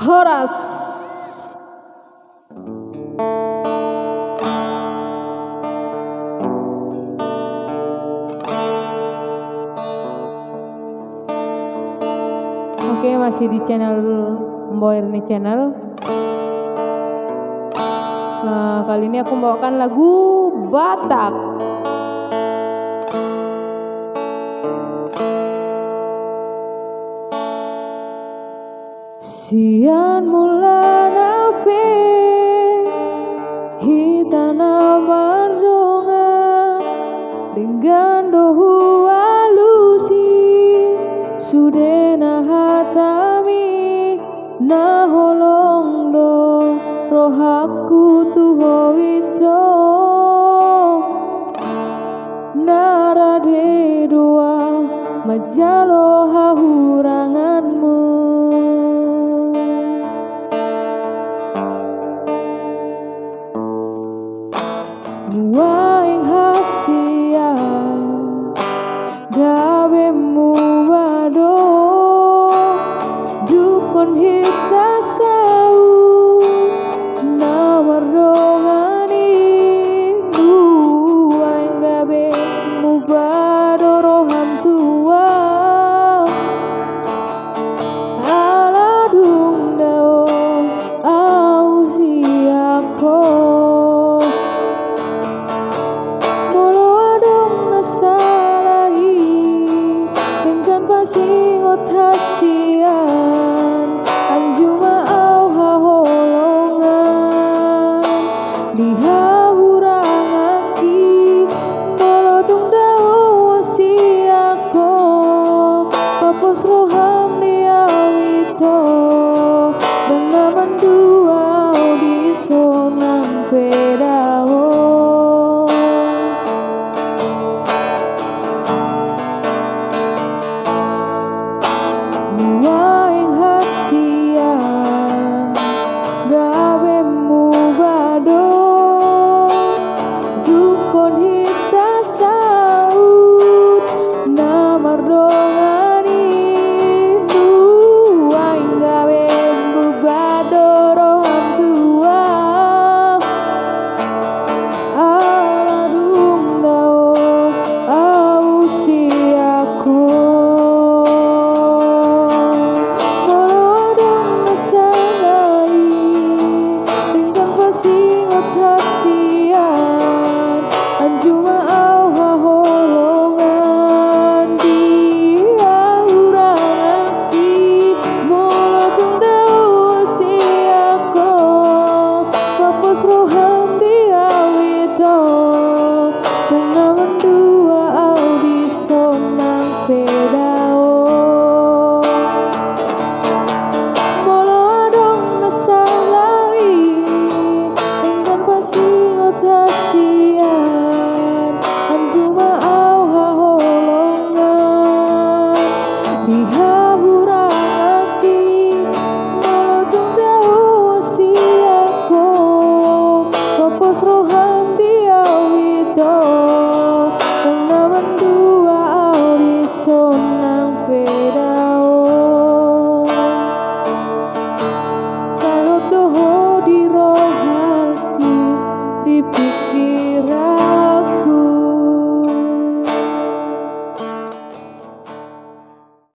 Horas. Oke, masih di channel Mbok Erni Channel. Kali ini aku membawakan lagu Batak. Sian mulan ape hitana mardonga dengan dohu alusi sudena hatami na holong do rohaku tuho ito narade doa majalo hahuranganmu. Nuaing hasia gawe muwado dukun hita sau namardongani nuaing gawe muwado roham tua aladung dao au siako singot hasian anjuma au haholongan dihahurangaki molotung dao wasiako papos roham diawito